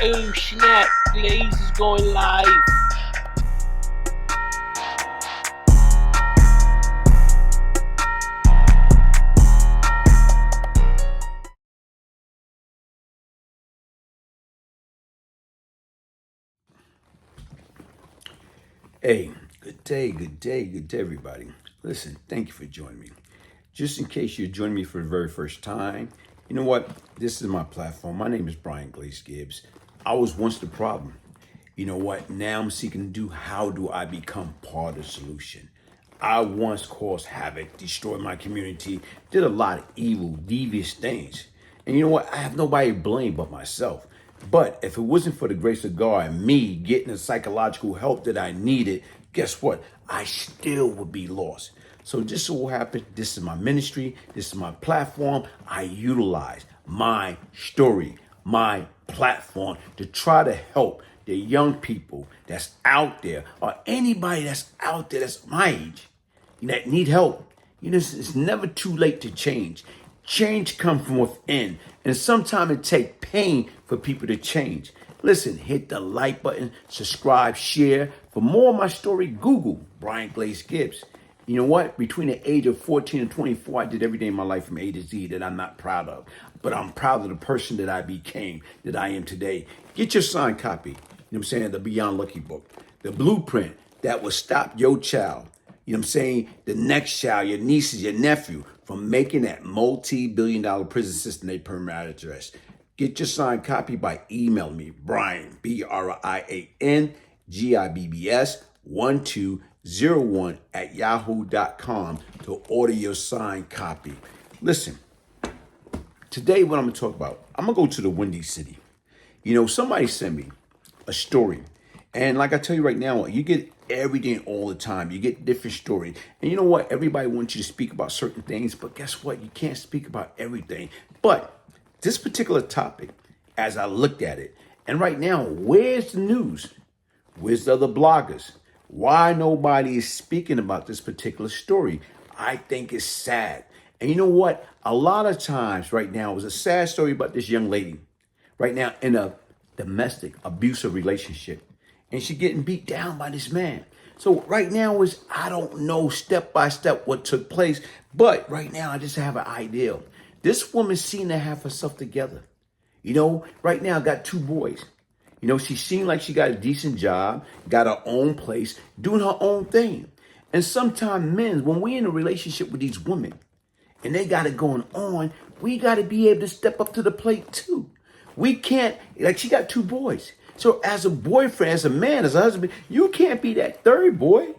Oh snap, Blaze is going live. Hey, good day, everybody. Listen, thank you for joining me. Just in case you're joining me for the very first time, you know what? This is my platform. My name is Bryant Glaze Gibbs. I was once the problem. You know what? Now I'm seeking to do how do I become part of the solution? I once caused havoc, destroyed my community, did a lot of evil, devious things. And you know what? I have nobody to blame but myself. But if it wasn't for the grace of God and me getting the psychological help that I needed, guess what? I still would be lost. So just so happened, this is my ministry, this is my platform. I utilize my story, my platform to try to help the young people that's out there or anybody that's out there that's my age that need help. You know, it's never too late to change. Change comes from within, and sometimes it takes pain for people to change. Listen, hit the like button, subscribe, share. For more of my story, Google Bryant Glaze Gibbs. You know what? Between the age of 14 and 24, I did every day in my life from A to Z that I'm not proud of. But I'm proud of the person that I became, that I am today. Get your signed copy. You know what I'm saying? The Beyond Lucky book. The blueprint that will stop your child. You know what I'm saying? The next child, your nieces, your nephew, from making that multi-billion-dollar prison system their permanent address. Get your signed copy by emailing me, Brian, Brian, Gibbs, 1201 at yahoo.com to order your signed copy. Listen, today what I'm going to talk about, I'm going to go to the Windy City. You know, somebody sent me a story. And like I tell you right now, you get everything all the time. You get different stories. And you know what? Everybody wants you to speak about certain things, but guess what? You can't speak about everything. But this particular topic, as I looked at it, and right now, where's the news? Where's the other bloggers? Why nobody is speaking about this particular story? I think it's sad. And you know what? A lot of times right now, it was a sad story about this young lady right now in a domestic abusive relationship. And she getting beat down by this man. So right now is, I don't know step by step what took place, but right now I just have an idea. This woman seemed to have herself together. You know, right now I got two boys. You know, she seemed like she got a decent job, got her own place, doing her own thing. And sometimes men, when we're in a relationship with these women and they got it going on, we got to be able to step up to the plate too. We can't, like she got two boys. So as a boyfriend, as a man, as a husband, you can't be that third boy.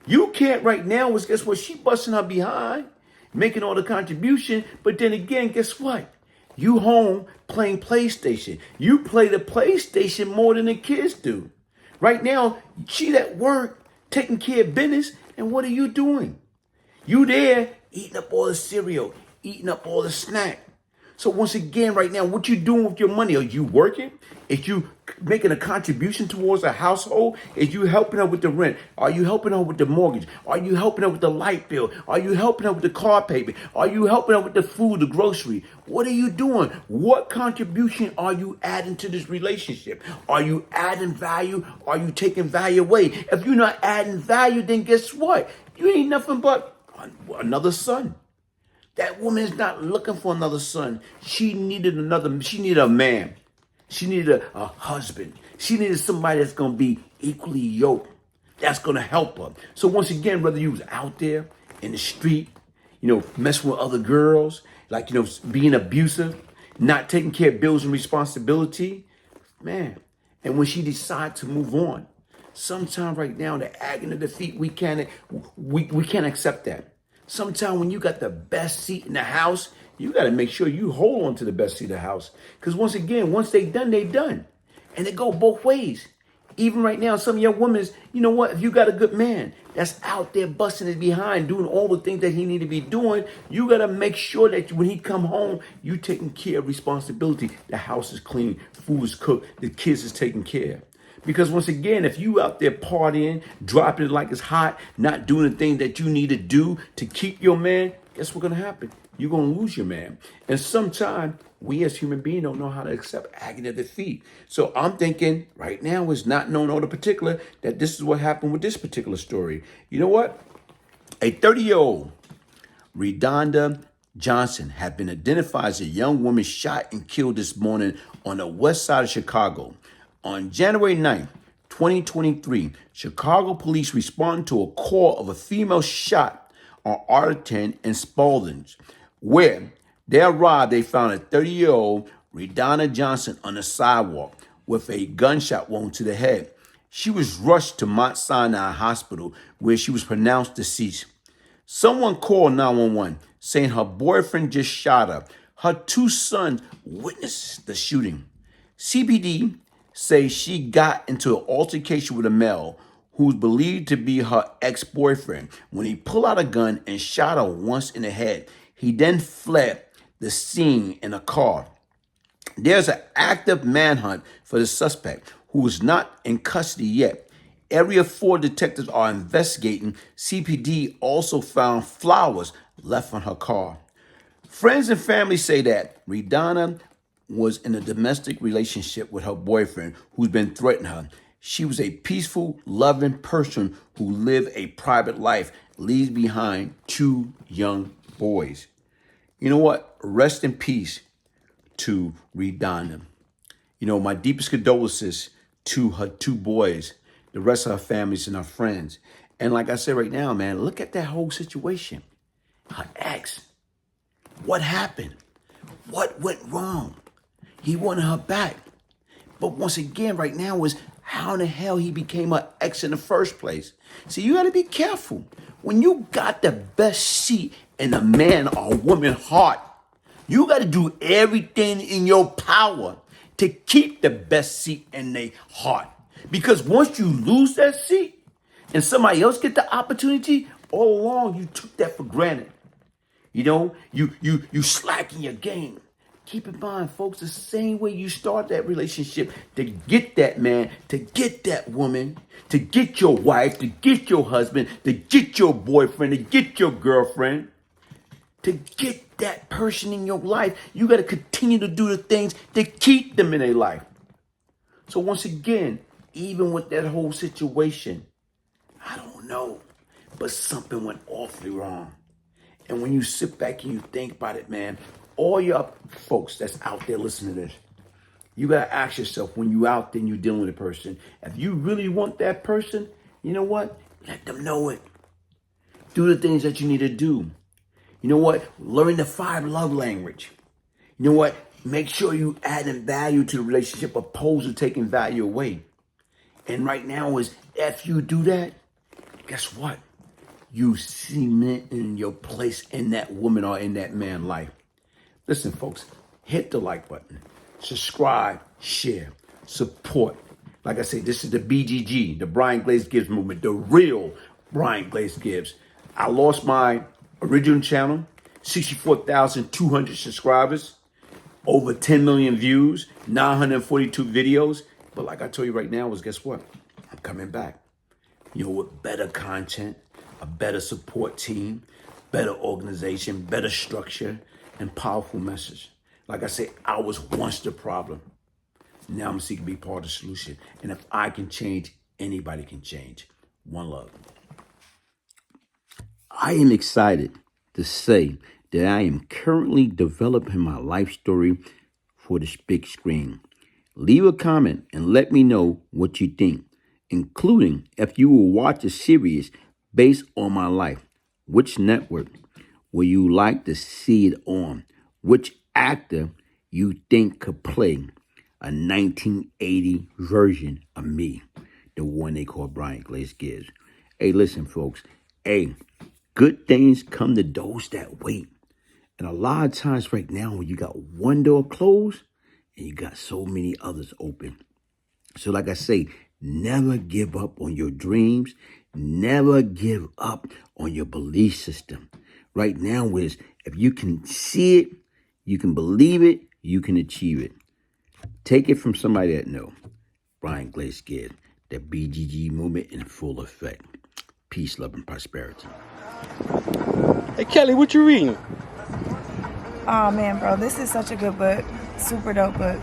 You can't right now, guess what? She busting her behind, making all the contribution. But then again, guess what? You home playing PlayStation. You play the PlayStation more than the kids do. Right now, she at work, taking care of business. And what are you doing? You there eating up all the cereal, eating up all the snack. So once again, right now, what you doing with your money? Are you working? Is you making a contribution towards a household? Is you helping her with the rent? Are you helping her with the mortgage? Are you helping her with the light bill? Are you helping her with the car payment? Are you helping her with the food, the grocery? What are you doing? What contribution are you adding to this relationship? Are you adding value? Are you taking value away? If you're not adding value, then guess what? You ain't nothing but another son. That woman is not looking for another son. She needed a man. She needed a husband. She needed somebody that's going to be equally yoked. That's going to help her. So once again, whether you was out there in the street, you know, messing with other girls, like, you know, being abusive, not taking care of bills and responsibility, man. And when she decided to move on, sometimes right now, the agony of defeat, we can't accept that. Sometimes when you got the best seat in the house, you got to make sure you hold on to the best seat of the house. Because once again, once they done, they done. And it go both ways. Even right now, some of your women, you know what? If you got a good man that's out there busting his behind, doing all the things that he need to be doing, you got to make sure that when he come home, you taking care of responsibility. The house is clean, food is cooked, the kids is taken care of. Because once again, if you out there partying, dropping it like it's hot, not doing the thing that you need to do to keep your man, guess what's going to happen? you're going to lose your man. And sometimes we as human beings don't know how to accept agony of defeat. So I'm thinking right now is not known all the particular that this is what happened with this particular story. You know what? A 30-year-old Rodonna Johnson had been identified as a young woman shot and killed this morning on the west side of Chicago. On January 9th, 2023, Chicago police responded to a call of a female shot on Arlington and Spalding, where they arrived. They found a 30-year-old Rodonna Johnson on the sidewalk with a gunshot wound to the head. She was rushed to Mount Sinai Hospital, where she was pronounced deceased. Someone called 911 saying her boyfriend just shot her. Her two sons witnessed the shooting. CPD say she got into an altercation with a male who's believed to be her ex-boyfriend when he pulled out a gun and shot her once in the head. He then fled the scene in a car. There's an active manhunt for the suspect, who is not in custody yet. Area 4 detectives are investigating. CPD also found flowers left on her car. Friends and family say that Rodonna was in a domestic relationship with her boyfriend who's been threatening her. She was a peaceful, loving person who lived a private life, leaves behind two young boys. You know what? Rest in peace to Rodonna. You know, my deepest condolences to her two boys, the rest of her families and her friends. And like I said right now, man, look at that whole situation. Her ex. What happened? What went wrong? He wanted her back. But once again, right now is how in the hell he became her ex in the first place. See, you got to be careful. When you got the best seat in a man or woman heart, you got to do everything in your power to keep the best seat in their heart. Because once you lose that seat and somebody else get the opportunity, all along you took that for granted. You know, you slacken your game. Keep in mind, folks, the same way you start that relationship to get that man, to get that woman, to get your wife, to get your husband, to get your boyfriend, to get your girlfriend, to get that person in your life, you got to continue to do the things to keep them in their life. So once again, even with that whole situation, I don't know, but something went awfully wrong. And when you sit back and you think about it, man, all your folks that's out there listening to this, you got to ask yourself when you out there and you're dealing with a person, if you really want that person, you know what? Let them know it. Do the things that you need to do. You know what? Learn the 5 love language. You know what? Make sure you adding value to the relationship opposed to taking value away. And right now is if you do that, guess what? You cement in your place in that woman or in that man's life. Listen, folks, hit the like button, subscribe, share, support. Like I say, this is the BGG, the Bryant Glaze Gibbs movement, the real Bryant Glaze Gibbs. I lost my original channel, 64,200 subscribers, over 10 million views, 942 videos. But like I told you right now is guess what? I'm coming back. You know, with better content, a better support team, better organization, better structure, and powerful message. Like I said, I was once the problem. Now I'm seeking to be part of the solution. And if I can change, anybody can change. One love. I am excited to say that I am currently developing my life story for the big screen. Leave a comment and let me know what you think, including if you will watch a series based on my life. Which network will you like to see it on? Which actor you think could play a 1980 version of me, the one they call Bryant Glaze Gibbs? Hey, listen, folks. Hey, good things come to those that wait. And a lot of times right now when you got one door closed and you got so many others open. So like I say, never give up on your dreams. Never give up on your belief system. Right now is if you can see it, you can believe it, you can achieve it. Take it from somebody that know. Bryant Glaze Gibbs, the BGG movement in full effect. Peace, love, and prosperity. Hey, Kelly, what you reading? Oh man, bro, this is such a good book. Super dope book.